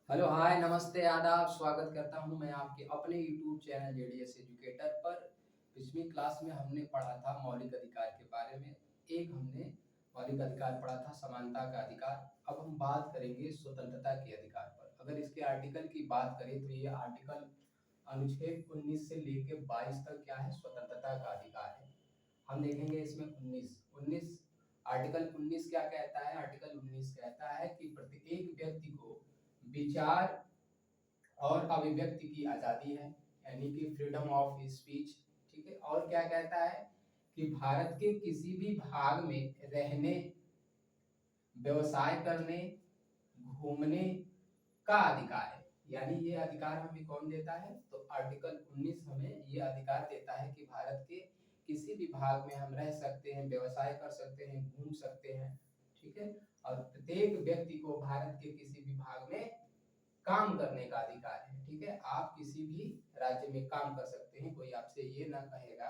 Hello hi नमस्ते आदाब स्वागत करता हूं मैं आपके अपने YouTube चैनल जेडीएस एजुकेटर पर। पिछली क्लास में हमने पढ़ा था मौलिक अधिकार के बारे में। एक हमने मौलिक अधिकार पढ़ा था समानता का अधिकार। अब हम बात करेंगे स्वतंत्रता के अधिकार पर। अगर इसके आर्टिकल की बात करें तो ये आर्टिकल अनुच्छेद 19 से लेकर 22 तक क्या है, स्वतंत्रता का अधिकार है। हम देखेंगे इसमें 19 आर्टिकल 19 क्या कहता है। आर्टिकल 19 कहता है कि प्रत्येक व्यक्ति को विचार और अभिव्यक्ति की आजादी है, यानी कि फ्रीडम ऑफ स्पीच। ठीक है। और क्या कहता है कि भारत के किसी भी भाग में रहने, व्यवसाय करने, घूमने का अधिकार है। यानी ये अधिकार हमें कौन देता है, तो आर्टिकल 19 हमें ये अधिकार देता है कि भारत के किसी भी भाग में हम रह सकते हैं, व्यवसाय कर सकते हैं, घूम सकते हैं। ठीक है। और प्रत्येक व्यक्ति को भारत के किसी भी भाग में काम करने का अधिकार है। ठीक है। आप किसी भी राज्य में काम कर सकते हैं। कोई आपसे ये ना कहेगा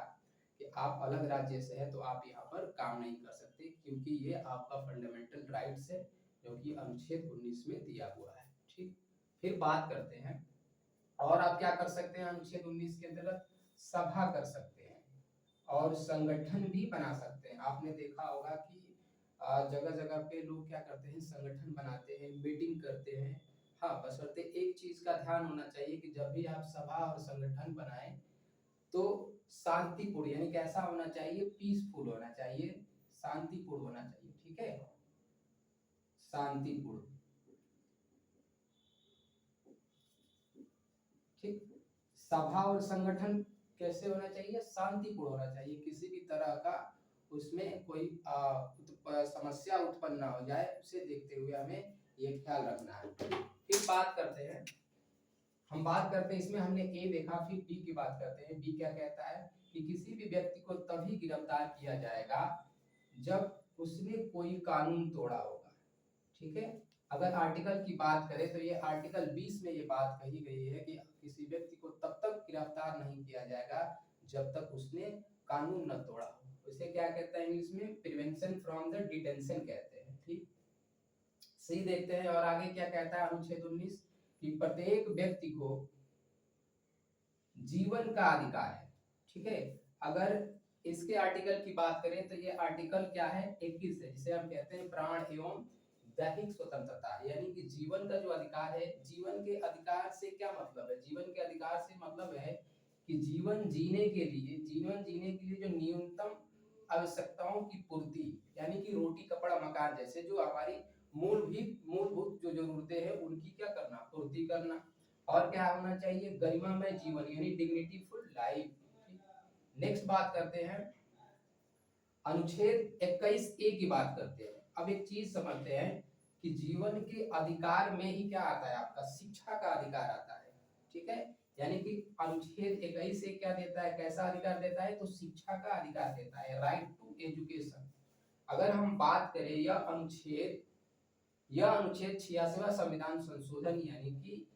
कि आप अलग राज्य से हैं तो आप यहाँ पर काम नहीं कर सकते, क्योंकि ये आपका फंडामेंटल राइट्स है जो कि अनुच्छेद 19 में दिया हुआ है। ठीक। फिर बात करते हैं और आप क्या कर सकते हैं। अनुच्छेद 19 के अंतर्गत सभा कर सकते हैं और संगठन भी बना सकते हैं। आपने देखा होगा कि जगह जगह पे लोग क्या करते हैं, संगठन बनाते हैं, मीटिंग करते हैं। हाँ, बशर्ते एक चीज का ध्यान होना चाहिए कि जब भी आप सभा और संगठन बनाएं तो शांतिपूर्ण, यानी कैसा होना चाहिए, पीसफुल होना चाहिए, शांतिपूर्ण होना चाहिए। ठीक है, शांतिपूर्ण। ठीक। सभा और संगठन कैसे होना चाहिए, शांतिपूर्ण होना चाहिए। किसी भी तरह का उसमें कोई समस्या उत्पन्न ना हो जाए, उसे देखते हुए हमें ये ख्याल रखना है। फिर बात करते हैं, हम बात करते हैं इसमें हमने ए देखा, फिर बी की बात करते हैं। बी क्या कहता है कि किसी भी व्यक्ति को तभी गिरफ्तार किया जाएगा जब उसने कोई कानून तोड़ा होगा। ठीक है। अगर आर्टिकल की बात करें तो ये आर्टिकल 20 में ये बात कही गई है कि किसी व्यक्ति को तब तक गिरफ्तार नहीं किया जाएगा जब तक उसने कानून न तोड़ा हो। इसे क्या कहता है इंग्लिश में, प्रिवेंशन फ्रॉम द डिटेंशन कहते हैं। ठीक। सी देखते हैं और आगे क्या कहता है अनुच्छेद 19 कि प्रत्येक व्यक्ति को जीवन का अधिकार है। ठीक है। अगर इसके आर्टिकल की बात करें तो ये आर्टिकल क्या है, 21 है, जिसे हम कहते हैं प्राण एवं दैहिक स्वतंत्रता। यानी कि जीवन का जो अधिकार है, जीवन के अधिकार से क्या मतलब है, जीवन के अधिकार से मतलब है कि जीवन जीने के लिए जो न्यूनतम आवश्यकताओं की पूर्ति, यानी कि रोटी कपड़ा मकान जैसे जो हमारी मूलभूत जो जरूरतें हैं उनकी क्या करना, पूर्ति करना। और क्या होना चाहिए, गरिमामय जीवन, यानी डिग्निटीफुल लाइफ। नेक्स्ट बात करते हैं अनुच्छेद 21 ए की बात करते हैं। अब एक चीज समझते हैं कि जीवन के अधिकार में ही क्या आता है, आपका शिक्षा का अधिकार आता है। ठीक है। यानी कि अनुच्छेद 21 से क्या देता है, कैसा अधिकार देता है, तो शिक्षा का अधिकार देता है, राइट टू एजुकेशन। अगर हम बात करें यह अनुच्छेद 86वां संविधान संशोधन, यानी कि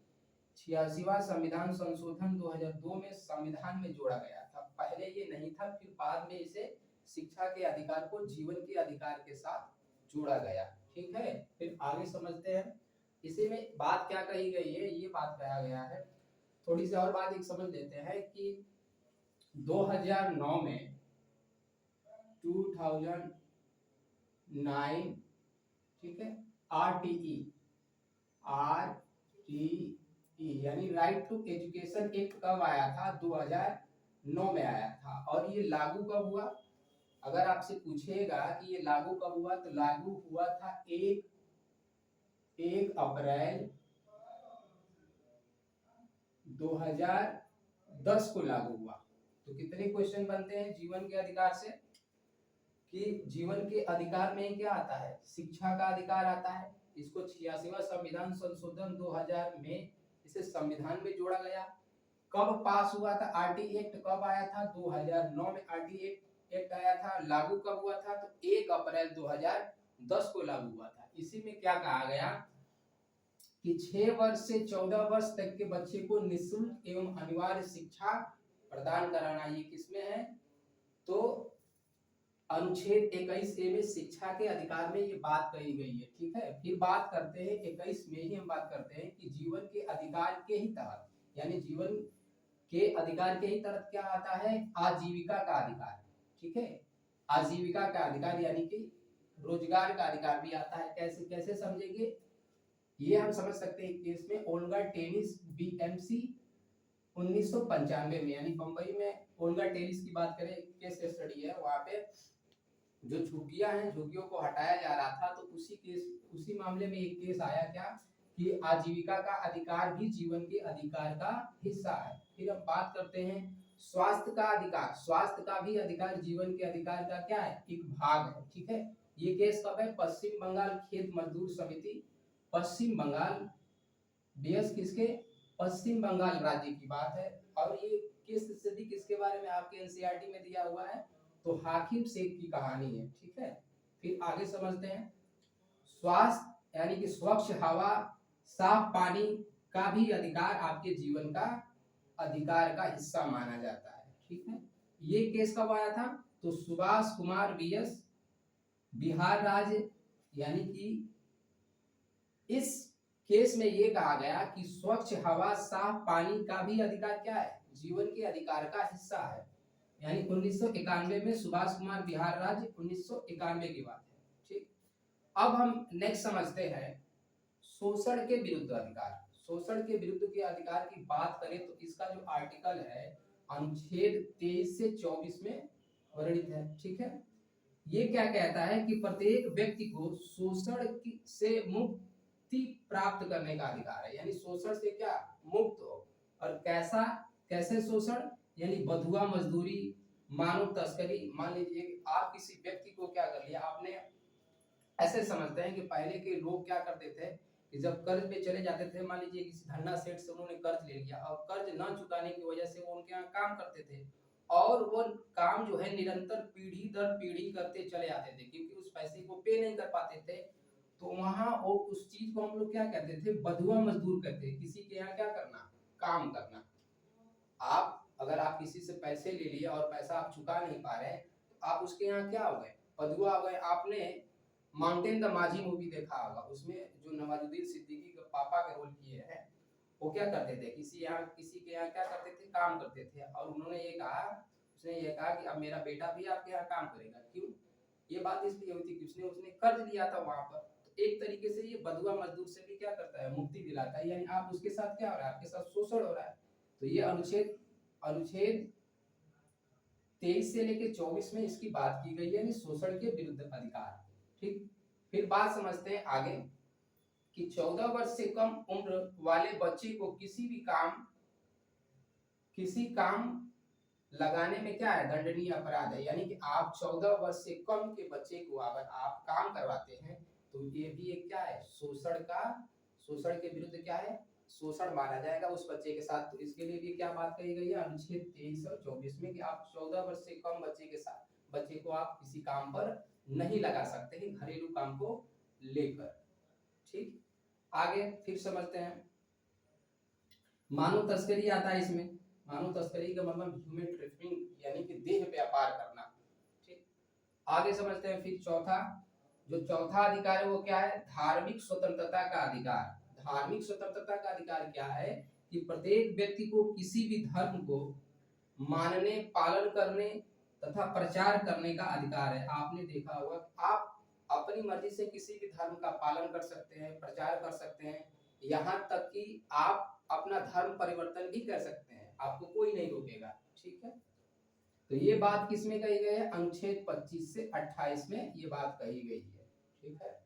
86वां संविधान संशोधन 2002 में संविधान में जोड़ा गया था। पहले ये नहीं था, फिर बाद में इसे शिक्षा के अधिकार को जीवन के अधिकार के साथ जोड़ा गया। ठीक है। फिर आगे समझते हैं इसी में बात क्या कही गई है, ये बात कहा गया है। थोड़ी सी और बात एक समझ लेते हैं कि 2009 में 2009, ठीक है, आरटीई यानी राइट टू एजुकेशन एक्ट कब आया था, 2009 में आया था। और ये लागू कब हुआ, अगर आपसे पूछेगा कि ये लागू कब हुआ, तो लागू हुआ था 1 अप्रैल 2010 को लागू हुआ। तो कितने क्वेश्चन बनते हैं जीवन के अधिकार से, कि जीवन के अधिकार में क्या आता है, शिक्षा का अधिकार आता है। इसको 86वां संविधान संशोधन 2000 में इसे संविधान में जोड़ा गया। कब पास हुआ था, आरटी एक्ट कब आया था, 2009 में आरटी एक्ट आया था। लागू कब हुआ था, तो 1 अप्रैल 2010 को लागू हुआ था। इसी में क्या कहा गया कि 6 वर्ष से 14 वर्ष तक के बच्चे को निःशुल्क एवं अनिवार्य शिक्षा प्रदान कराना। ये किसमें है, तो अनुच्छेद 21A में शिक्षा के अधिकार में ये बात कही गई है, ठीक है। फिर बात करते हैं 21 में ही हम बात करते हैं कि जीवन के अधिकार के ही तहत, यानी जीवन के अधिकार के ही तहत क्या आता है, आजीविका का अधिकार, ठीक है। आजीविका का अधिकार यानी कि रोजगार का अधिकार भी आता है। कैसे कैसे समझेंगे, ये हम समझ सकते हैं केस में ओल्गा टेनिस बीएमसी 1995 में, यानी बंबई में ओल्गा टेनिस की बात करें, केस स्टडी है, वहां पे जो झुग्गियां हैं, झुग्गियों को हटाया जा रहा था, तो उसी मामले में एक केस आया क्या कि आजीविका का अधिकार भी जीवन के अधिकार का हिस्सा है। फिर हम बात करते हैं स्वास्थ्य का अधिकार। स्वास्थ्य का भी अधिकार जीवन के अधिकार का क्या है, एक भाग है, ठीक है। ये केस कब है, पश्चिम बंगाल खेत मजदूर समिति, पश्चिम बंगाल बेस किसके, पश्चिम बंगाल राज्य की बात है। और ये केस स्टडी किसके बारे में आपके एनसीईआरटी में दिया हुआ है, तो हाकिम शेख की कहानी है, ठीक है। फिर आगे समझते हैं स्वास्थ्य यानी कि स्वच्छ हवा, साफ पानी का भी अधिकार आपके जीवन का अधिकार का हिस्सा माना जाता है, ठीक है। ये केस कब आया था, तो सुभाष कुमार बीएस, बिहार राज्य, यानी कि इस केस में ये कहा गया कि स्वच्छ हवा, साफ पानी का भी अधिकार क्या है, जीवन के अधिकार का हिस्सा है। यानी 1991 में सुभाष कुमार, बिहार राज्य, 1991 की बात है, ठीक। अब हम नेक्स्ट समझते हैं शोषण के विरुद्ध अधिकार। शोषण के विरुद्ध के अधिकार की बात करें तो इसका जो आर्टिकल है अनुच्छेद 23 से 24 में वर्णित है, ठीक है। ये क्या कहता है कि प्रत्येक व्यक्ति को शोषण से मुक्ति प्राप्त करने का अधिकार है, यानी शोषण से क्या मुक्त हो। और कैसे शोषण, यानी बधुआ मजदूरी, मानव तस्करी। मान लीजिए आप किसी व्यक्ति को क्या कर लिया आपने, ऐसे समझते हैं कि पहले के लोग क्या करते थे कि जब कर्ज पे चले जाते थे, मान लीजिए किसी धन्ना सेठ से उन्होंने कर्ज ले लिया और कर्ज न चुकाने की वजह से वो उनके यहाँ काम करते थे, और वो काम जो है निरंतर पीढ़ी दर पीढ़ी करते चले आते थे, क्योंकि उस पैसे को पे नहीं कर पाते थे। तो वहां वो उस चीज को हम लोग क्या कहते थे, बधुआ मजदूर कहते हैं। किसी के यहाँ क्या करना, काम करना। अगर आप किसी से पैसे ले लिए और पैसा आप चुका नहीं पा रहे, तो आप उसके यहाँ क्या हो गए, बधुआ हो गए। आपने माउंटेन द माझी मूवी देखा होगा, उसमें जो नवाजुद्दीन सिद्दीकी के पापा के रोल किए हैं, वो क्या करते थे, किसी के यहाँ क्या करते थे, काम करते थे। और उसने ये कहा कि अब मेरा बेटा भी आपके यहाँ काम करेगा। क्यों, ये बात इसलिए हुई थी कि उसने कर्ज लिया था वहां पर। तो एक तरीके से ये बधुआ मजदूर से भी क्या करता है, मुक्ति दिलाता है, यानी आप उसके साथ क्या हो रहा है, आपके साथ शोषण हो रहा है। तो ये अनुच्छेद 23 से लेकर 24 में इसकी बात की गई है, यानी शोषण के विरुद्ध अधिकार, ठीक। फिर बात समझते हैं आगे कि 14 वर्ष से कम उम्र वाले बच्चे को किसी काम लगाने में क्या है, दंडनीय अपराध है। यानी कि आप 14 वर्ष से कम के बच्चे को अगर आप काम करवाते हैं तो ये भी एक क्या है, शोषण के विरुद्ध क्या है, शोषण माना जाएगा उस बच्चे के साथ। तो इसके लिए भी क्या बात कही गई है अनुच्छेद 23 और 24 में कि आप 14 वर्ष से कम बच्चे को आप किसी काम पर नहीं लगा सकते हैं, घरेलू काम को लेकर, ठीक। आगे फिर समझते हैं मानव तस्करी आता है इसमें। मानव तस्करी का मतलब ह्यूमन ट्रैफिकिंग, यानी कि देह व्यापार करना, ठीक। आगे समझते हैं फिर चौथा अधिकार है वो क्या है, धार्मिक स्वतंत्रता का अधिकार। धार्मिक स्वतंत्रता का अधिकार क्या है कि प्रत्येक व्यक्ति को किसी भी धर्म को मानने, पालन करने तथा प्रचार करने का अधिकार है। आपने देखा होगा आप अपनी मर्जी से किसी भी धर्म का पालन कर सकते हैं, प्रचार कर सकते हैं, यहाँ तक कि आप अपना धर्म परिवर्तन भी कर सकते हैं, आपको कोई नहीं रोकेगा, ठीक है। तो ये बात किसमें कही गई है, अनुच्छेद 25 से 28 में ये बात कही गई है, ठीक है।